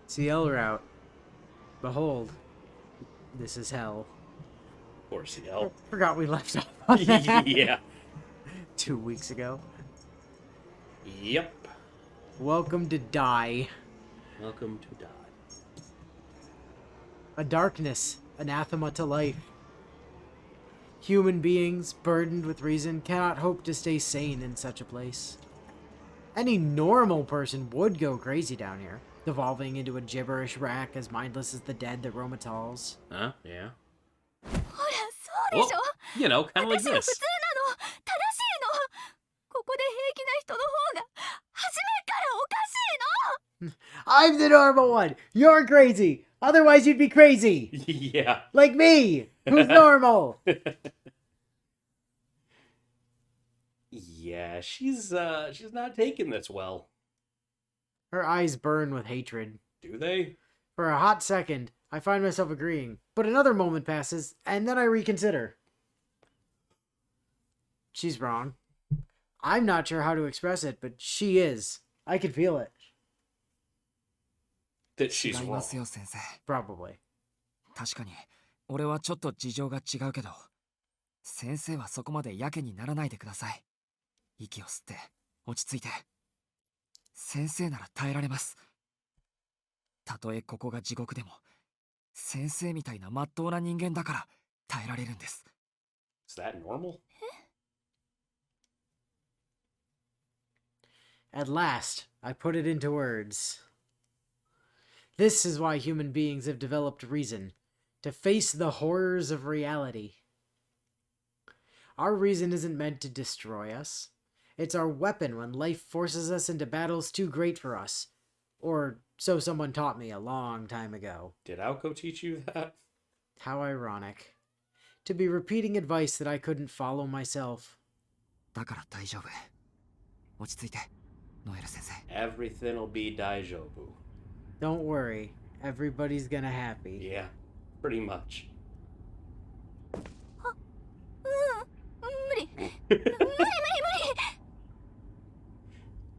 CL route. Behold, this is hell. Poor CL. Forgot we left off on that. Yeah. 2 weeks ago. Yep. Welcome to Die. Welcome to Die. A darkness, anathema to life. Human beings, burdened with reason, cannot hope to stay sane in such a place. Any normal person would go crazy down here, devolving into a gibberish rack as mindless as the dead that roam its halls. Huh? Yeah. Well, you know, kind of like this. I'm the normal one! You're crazy! Otherwise you'd be crazy! Yeah. Like me! Who's normal? Yeah, she's not taking this well. Her eyes burn with hatred. Do they? For a hot second, I find myself agreeing, but another moment passes, and then I reconsider. She's wrong. I'm not sure how to express it, but she is. I can feel it. That she's 違い wrong. ますよ先生。 Probably. 確かに俺はちょっと事情が違うけど、先生はそこまでやけにならないでください。息を吸って落ち着いて。先生なら耐えられます。たとえここが地獄でも、先生みたいな真っ当な人間だから耐えられるんです。Is that normal? At last, I put it into words. This is why human beings have developed reason, to face the horrors of reality. Our reason isn't meant to destroy us. It's our weapon when life forces us into battles too great for us. Or so someone taught me a long time ago. Did Aoko teach you that? How ironic. To be repeating advice that I couldn't follow myself. だから大丈夫。落ち着いて、ノエル先生。 Everything'll be daijobu. Don't worry, everybody's gonna happy. Yeah, pretty much. 無理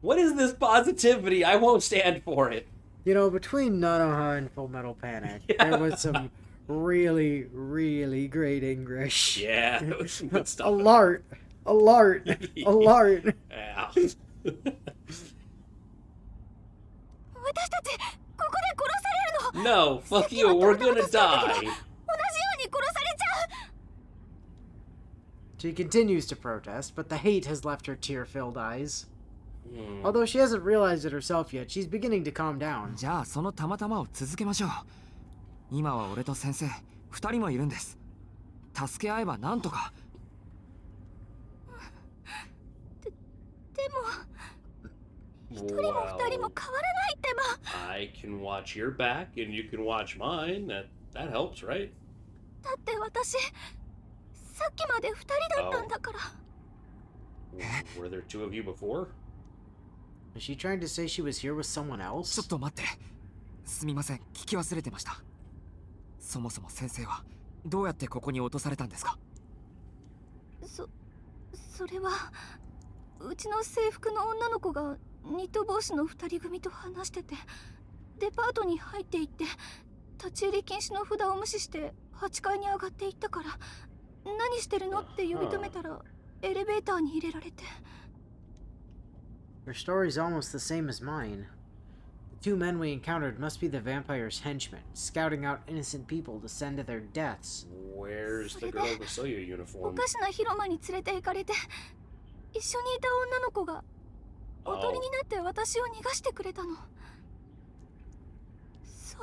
What is this positivity? I won't stand for it. You know, between Nanoha and Full Metal Panic, there was some really, really great English. Yeah, it was some good stuff. Alert! Alert! Alert! Yeah. 私たちここで殺されるの No, fuck you, we're gonna die. 同じように殺されちゃう She continues to protest, but the hate has left her tear-filled eyes. Hmm. Although she hasn't realized it herself yet, she's beginning to calm down. じゃあそのたまたまを続けましょう。今は俺と先生、二人もいるんです。助け合えばなんとか。でも一人も二人も変わらないってば I can watch your back and you can watch mine. That helps, right? だって私さっきまで二人だったんだから Were there two of you before? Is she trying to say she was here with someone ちょ else? っと待って。すみません、聞き忘れてました。そもそも先生はどうやってここに落とされたんですか？それはうちの制服の女の子がニット帽子の二人組と話してて、デパートに入っていって立ち入り禁止の札を無視して8階に上がっていったから、何してるのって呼び止めたらエレベーターに入れられて。 Her story's almost the same as mine. The two men we encountered must be the vampire's henchmen, scouting out innocent people to send to their deaths. Where's the girl with the Soya お uniform? かしな広間に連れて行かれて、一緒にいた女の子がおとりになって私を逃がしてくれたの。そう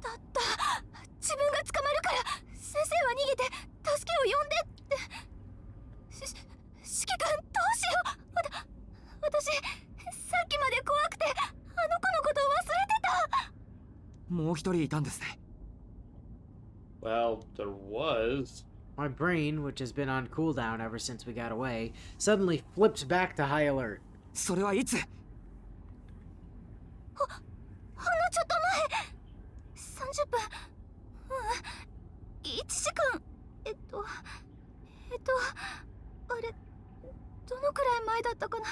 だった。自分が捕まるから先生は逃げて助けを呼んでって。しきくんどうしよう。私さっきまで怖くてあの子のことを忘れてた。もう一人いたんですね。Well, there was. My brain, which has been on cooldown ever since we got away, suddenly flips back to high alert. それはいつ？ほんのちょっと前。30分。1時間。あれ、どのくらい前だったかな。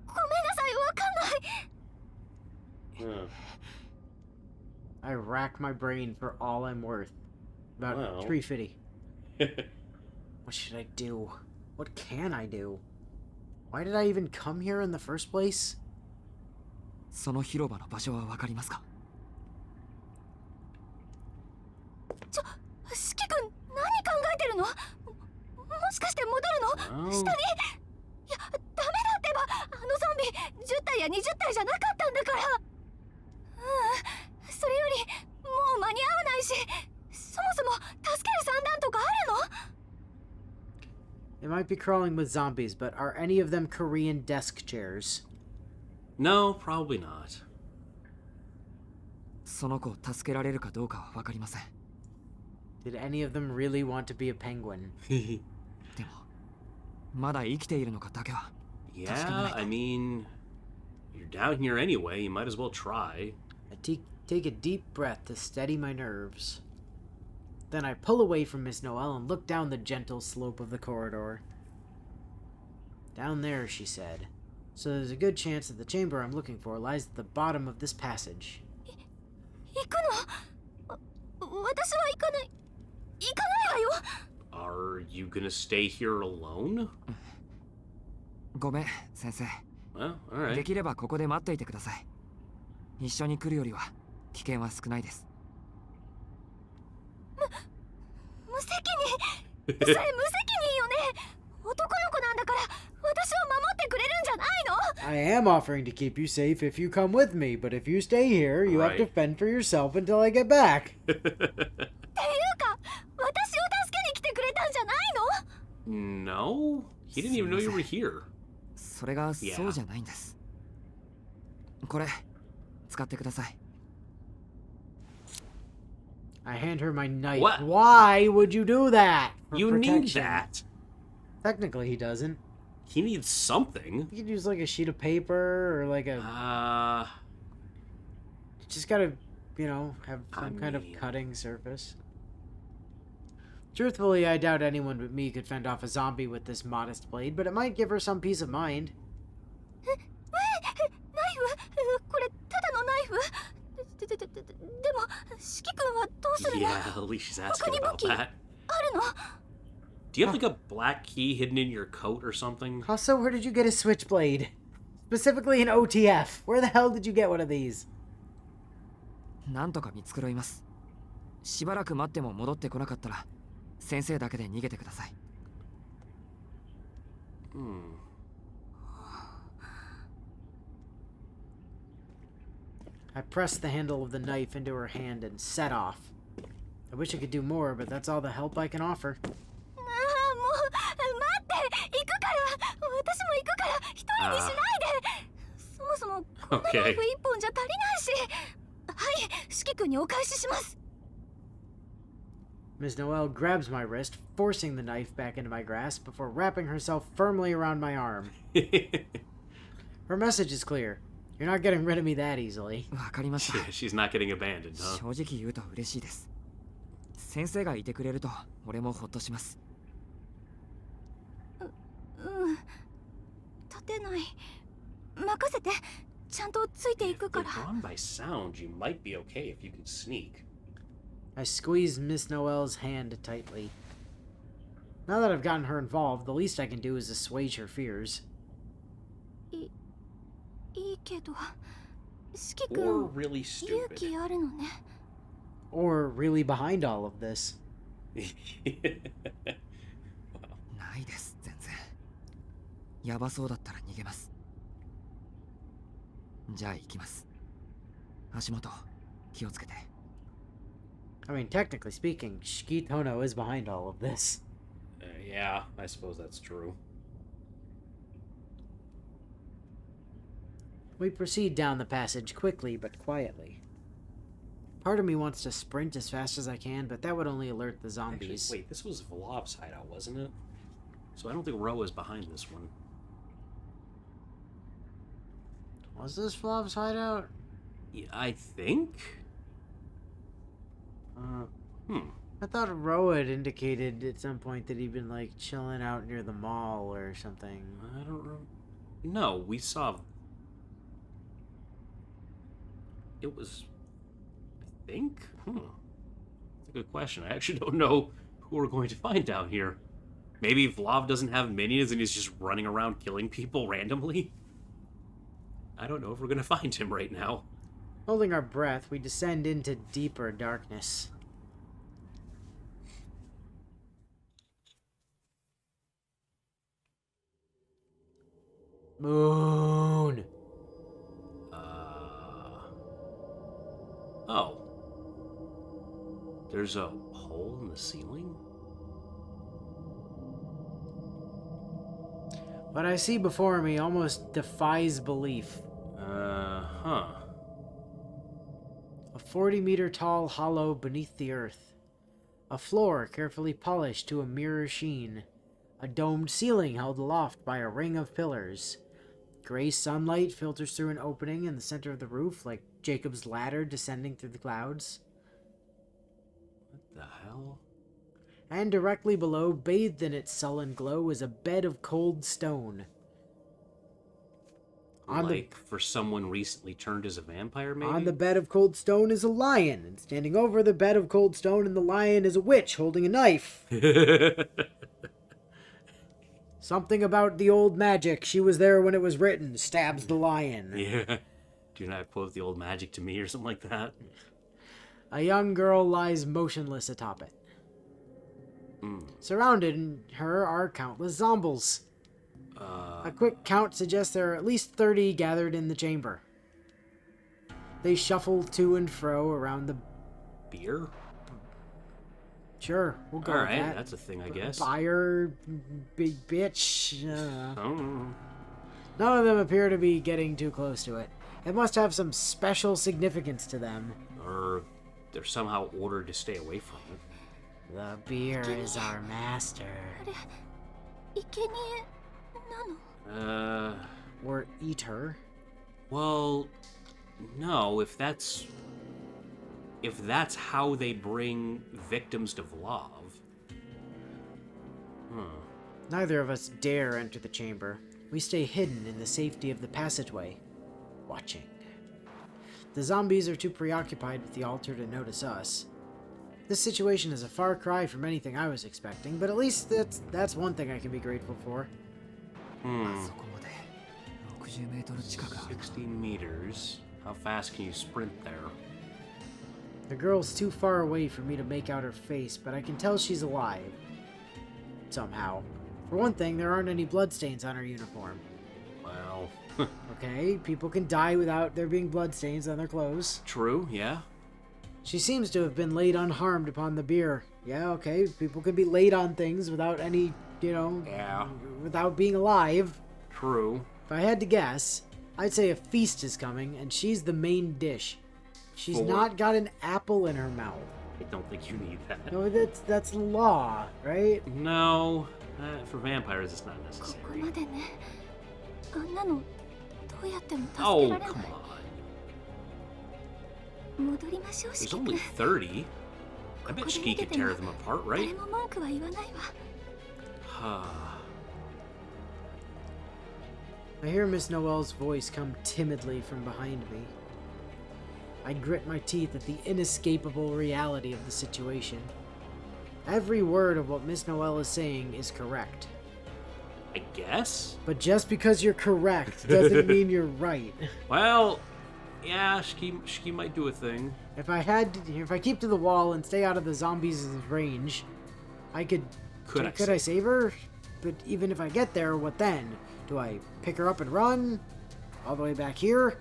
ごめんなさい、わかんない。Huh. I rack my brain for all I'm worth. About Well. 350. What should I do? What can I do? Why did I even come here in the first place? その広場の場所はわかりますか？四季君、何考えてるの？もしかして戻るの？ Well, 下に？いや、ダメだってば。あのゾンビ10体や20体じゃなかったんだから。それよりもう間に合わないし、そもそも助ける算段とかあるの？ They might be crawling with zombies, but are any of them Korean desk chairs? no, probably not. その子を助けられるかどうかはわかりません。 Did any of them really want to be a penguin? でもまだ生きているのかだけは。 Yeah, I mean, you're down here anyway. You might as well try. I take a deep breath to steady my nerves. Then I pull away from Miss Noel and look down the gentle slope of the corridor. Down there, she said. So there's a good chance that the chamber I'm looking for lies at the bottom of this passage. 行くの？私は行かない。行かないわよ。 Are you gonna stay here alone? ごめん先生。 Well, で alright. きればここで待っていてください。一緒に来るよりは危険は少ないです。無責任。それ無責任よね。男の子なんだから私を守ってくれるんじゃないの？ I am offering to keep you safe if you come with me, but if you stay here, you have to Right. fend for yourself until I get back. っていうか、私を助けに来てくれたんじゃないの？ No? He didn't even know you were here. それがそうじゃないんです。これ使ってください。 I hand her my knife. What? Why would you do that? For You need protection. that. Technically, he doesn't. He needs something. You could use like a sheet of paper or like a. Just gotta, you know, have some kind of mean- cutting surface. Truthfully, I doubt anyone but me could fend off a zombie with this modest blade, but it might give her some peace of mind. ナイフ？これただのナイフ？でも四季君はどうするの？ Yeah, at least she's asking What about can you that. あるの？ Do you have like a black key hidden in your coat or something? Also, where did you get a switchblade? Specifically an OTF. Where the hell did you get one of these? なんとか見繕います。しばらく待っても戻ってこなかったら先生だけで逃げてください。 I pressed the handle of the knife into her hand and set off. I wish I could do more, but that's all the help I can offer. ああ、もう待って、行くから。私も行くから一人にしないで。そもそもこんなナイフ一本じゃ足りないし。はい、四季君にお返しします。 Miss Noel grabs my wrist, forcing the knife back into my grasp before wrapping herself firmly around my arm. Her message is clear. You're not getting rid of me that easily. わかりました。 She's not getting abandoned, huh? 正直言うと嬉しいです。先生がいてくれると俺もほっとします。立てない。任せて。ちゃんとついていくか If ら。 they're gone by sound, you might be okay if you can sneak. I squeeze Miss Noel's hand tightly. Now that I've gotten her involved, the least I can do is assuage her fears. いいけど、四季 Or 君 really 勇 stupid. 気あるのね。 Or really behind all of this. ないです全然。やばそうだったら逃げます。じゃあ行きます。足元気をつけて。 I mean, technically speaking, Shiki Tono is behind all of this. Yeah, I suppose that's true. We proceed down the passage quickly but quietly. Part of me wants to sprint as fast as I can, but that would only alert the Actually, zombies. wait, this was Vlov's hideout, wasn't it? So I don't think Ro is behind this one. Was this Flov's hideout? Yeah, I think? I thought Ro had indicated at some point that he'd been like chilling out near the mall or something. I don't know. No, we saw... It was... I think? That's a good question. I actually don't know who we're going to find down here. Maybe Vlav doesn't have minions and he's just running around killing people randomly? I don't know if we're going to find him right now. Holding our breath, we descend into deeper darkness. Moon! Oh. There's a hole in the ceiling? What I see before me almost defies belief. Huh. A 40-meter tall hollow beneath the earth. A floor carefully polished to a mirror sheen. A domed ceiling held aloft by a ring of pillars. Gray sunlight filters through an opening in the center of the roof, like Jacob's ladder descending through the clouds. What the hell? And directly below, bathed in its sullen glow, is a bed of cold stone. For someone recently turned as a vampire, maybe? On the bed of cold stone is a lion, and standing over the bed of cold stone and the lion is a witch holding a knife. Something about the old magic. She was there when it was written. Stabs the lion. Yeah. Do not quote the old magic to me or something like that. A young girl lies motionless atop it. Surrounded her are countless zombies. A quick count suggests there are at least 30 gathered in the chamber. They shuffle to and fro around the... Beer? Sure, we'll go with Alright, that. that's a thing, I guess. Buyer, big bitch. Oh. None of them appear to be getting too close to it. It must have some special significance to them. Or they're somehow ordered to stay away from it. The beer is our master. 生贄なの？ Or eater. Well, no, if that's how they bring victims to Vlav. Neither of us dare enter the chamber. We stay hidden in the safety of the passageway, watching. The zombies are too preoccupied with the altar to notice us. This situation is a far cry from anything I was expecting, but at least that's one thing I can be grateful for. そこまで60メートル近くある。 60 meters. How fast can you sprint there? The girl's too far away for me to make out her face, but I can tell she's alive. Somehow. For one thing, there aren't any bloodstains on her uniform. Well, Okay, people can die without there being bloodstains on their clothes. true, yeah. She seems to have been laid unharmed upon the bier. Yeah, okay, people can be laid on things without any, Yeah. without being alive. True. If I had to guess, I'd say a feast is coming, and she's the main dish. She's For- not got an apple in her mouth. I don't think you need that. No, that's law, right? No, for vampires it's not ここ necessary. までね。あんなのどうやっても助け Oh, られな come い。 on. 戻りましょう、 There's 四季 only 君。 30. I bet Shiki could tear them apart, 誰 right? も文句は言わないわ。 I hear Miss Noel's voice come timidly from behind me. I grit my teeth at the inescapable reality of the situation. Every word of what Miss Noel is saying is correct. I guess? But just because you're correct doesn't mean you're right. Well, yeah, Shiki might do a thing. If I keep to the wall and stay out of the zombies' range, I could I save her? But even if I get there, what then? Do I pick her up and run? All the way back here?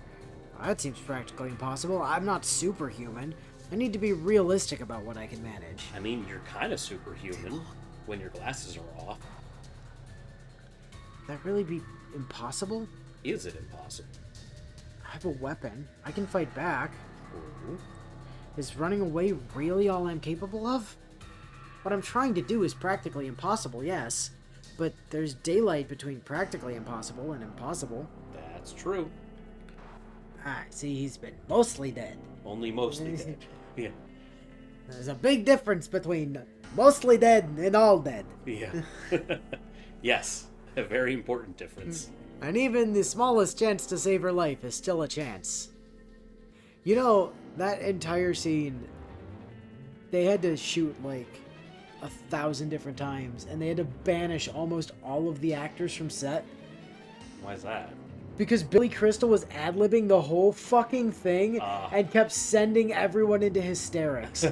That seems practically impossible. I'm not superhuman. I need to be realistic about what I can manage. I mean, you're kind of superhuman when your glasses are off. That really be impossible? Is it impossible? I have a weapon. I can fight back. Ooh. Is running away really all I'm capable of? What I'm trying to do is practically impossible, yes. But there's daylight between practically impossible and impossible. That's true. Ah, see, he's been mostly dead. Only mostly dead. Yeah. There's a big difference between mostly dead and all dead. Yeah. Yes. A very important difference. And even the smallest chance to save her life is still a chance. You know, that entire scene, they had to shoot like 1,000 different times, and they had to banish almost all of the actors from set Why's that? because Billy Crystal was ad-libbing the whole fucking thing and kept sending everyone into hysterics.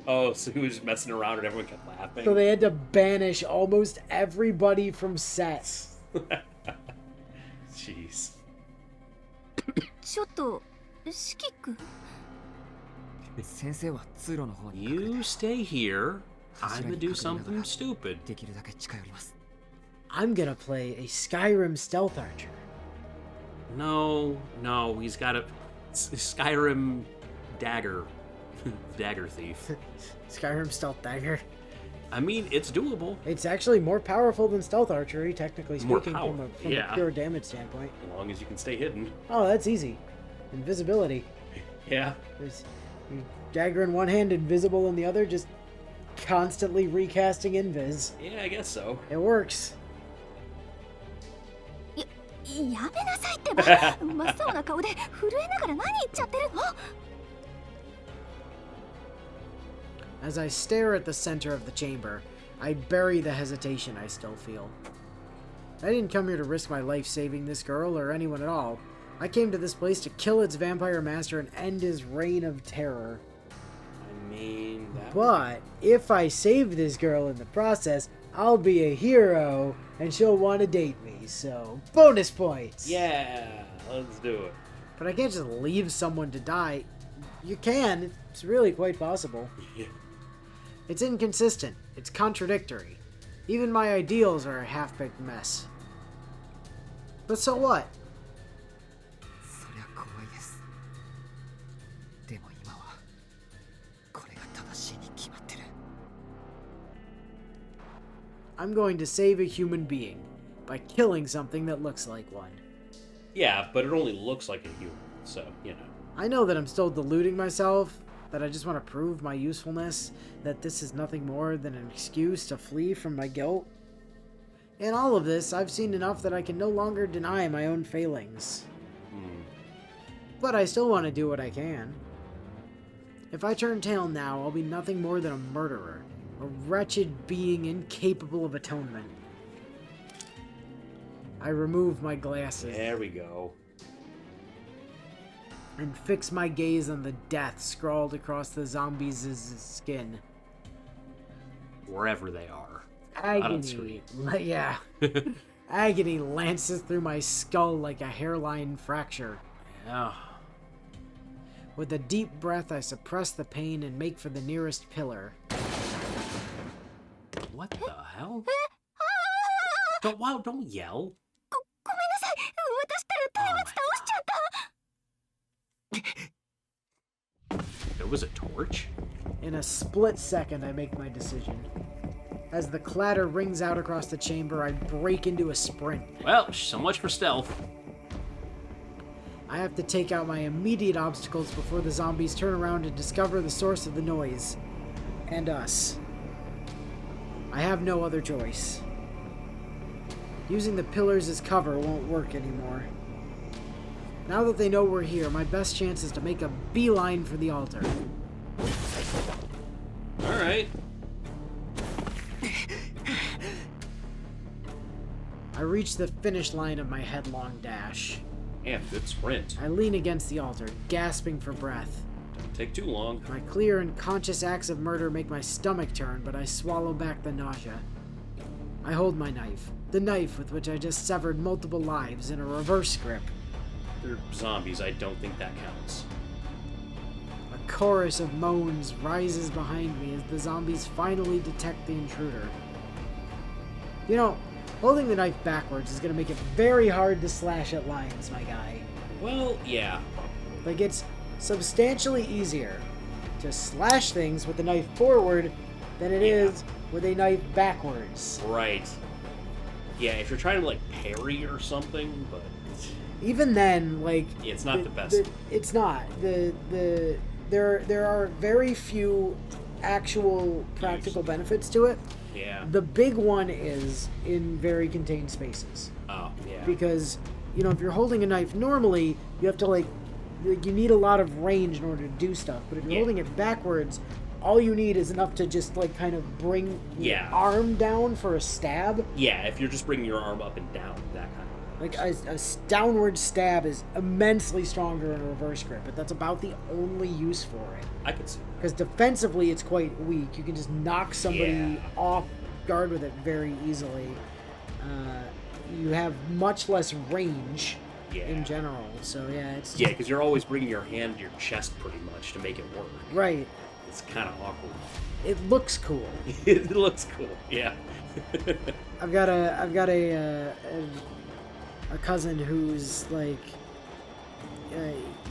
Oh, so he was just messing around and everyone kept laughing? So they had to banish almost everybody from set. Jeez. ちょっと四季君先生は通路の方に隠れ You て stay here. I'm 柱 gonna に do 隠れなが something ら stupid. できるだけ近寄ります I'm gonna play a Skyrim stealth archer. No, he's got a Skyrim dagger. Dagger thief. Skyrim stealth dagger. I mean, it's doable. It's actually more powerful than stealth archery, technically More speaking, power, from yeah. a pure damage standpoint. As long as you can stay hidden. Oh, that's easy. Invisibility. Yeah. There's your dagger in one hand, invisible in the other, just constantly recasting invis. Yeah, I guess so. It works. やめなさいってば真っ青な顔で震えながら何言っちゃってるの As I stare at the center of the chamber, I bury the hesitation I still feel. I didn't come here to risk my life saving this girl or anyone at all. I came to this place to kill its vampire master and end his reign of terror. I mean, that But if I save this girl in the process, I'll be a hero and she'll want to date me, so bonus points! Yeah, let's do it. But I can't just leave someone to die. You can, it's really quite possible. Yeah. It's inconsistent, it's contradictory. Even my ideals are a half-baked mess. But so what? そりゃ怖いですでも今はこれが正しいに決まってる I'm going to save a human being by killing something that looks like one. Yeah, but it only looks like a human, so, you know. I know that I'm still deluding myself, that I just want to prove my usefulness, that this is nothing more than an excuse to flee from my guilt. In all of this, I've seen enough that I can no longer deny my own failings. But I still want to do what I can. If I turn tail now, I'll be nothing more than a murderer, a wretched being incapable of atonement. I remove my glasses There we go. and fix my gaze on the death scrawled across the zombies' skin. Wherever they are. on Agony, screen. yeah. Agony lances through my skull like a hairline fracture. Yeah. With a deep breath, I suppress the pain and make for the nearest pillar. What the hell? Don't yell. ごめんなさい私ったら松明倒しちゃった There was a torch? In a split second, I make my decision. As the clatter rings out across the chamber, I break into a sprint. Well, so much for stealth. I have to take out my immediate obstacles before the zombies turn around and discover the source of the noise. And us. I have no other choice. Using the pillars as cover won't work anymore. Now that they know we're here, my best chance is to make a beeline for the altar. Alright. I reach the finish line of my headlong dash. Yeah, good sprint. I lean against the altar, gasping for breath. Don't take too long. My clear and conscious acts of murder make my stomach turn, but I swallow back the nausea. I hold my knife, the knife with which I just severed multiple lives, in a reverse grip. They're zombies, I don't think that counts. A chorus of moans rises behind me as the zombies finally detect the intruder. You know, holding the knife backwards is gonna make it very hard to slash at lines, my guy. Well, yeah. Like, it's substantially easier to slash things with the knife forward than it is with a knife backwards. Right. Yeah, if you're trying to, like, parry or something, but... Even then, like... Yeah, it's not the best. It's not. There are very few actual practical benefits to it. Yeah. The big one is in very contained spaces. Oh, yeah. Because, you know, if you're holding a knife, normally you have to, like, like, you need a lot of range in order to do stuff. But if you're holding it backwards, all you need is enough to just like kind of bring your arm down for a stab. Yeah, if you're just bringing your arm up and down, that kind of. Like a downward stab is immensely stronger in a reverse grip, but that's about the only use for it. I could see. Because defensively, it's quite weak. You can just knock somebody off guard with it very easily. You have much less range in general, so yeah, it's yeah, because you're always bringing your hand to your chest pretty much to make it work. Right. It's kind of awkward. It looks cool. It looks cool. Yeah. I've got a cousin who's like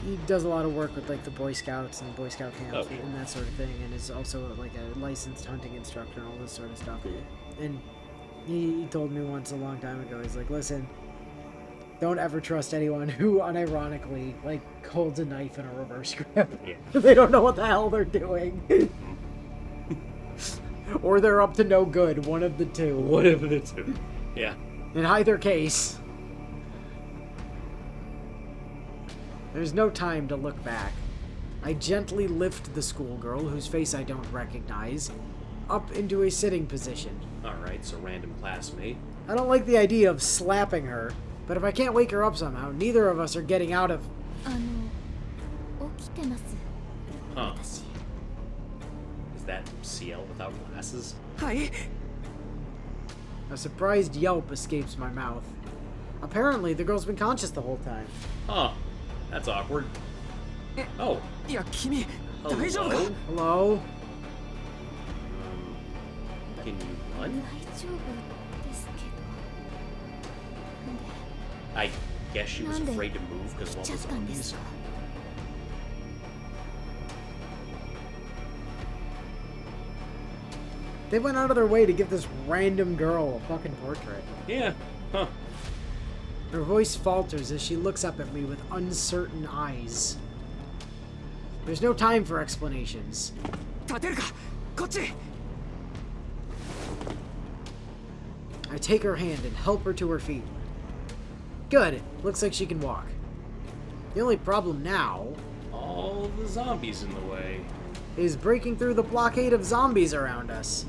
he does a lot of work with like the Boy Scouts and Boy Scout camps and that sort of thing, and is also like a licensed hunting instructor and all this sort of stuff. And he told me once a long time ago, he's like, listen, don't ever trust anyone who unironically like holds a knife in a reverse grip. Yeah. They don't know what the hell they're doing. Or they're up to no good, one of the two. One of the two. Yeah. In either case, there's no time to look back. I gently lift the schoolgirl, whose face I don't recognize, up into a sitting position. Alright, so random classmate. I don't like the idea of slapping her, but if I can't wake her up somehow, neither of us are getting out of... Huh. Is that CL without glasses? Hi. A surprised yelp escapes my mouth. Apparently, the girl's been conscious the whole time. Huh. That's awkward. Oh. Yeah, Kimi. Hello? Hello? Can you run? I guess she was afraid to move because of all the zombies. They went out of their way to give this random girl a fucking portrait. Yeah. Huh. Her voice falters as she looks up at me with uncertain eyes. There's no time for explanations. I take her hand and help her to her feet. Good. Looks like she can walk. The only problem now... all the zombies in the way. ...is breaking through the blockade of zombies around us.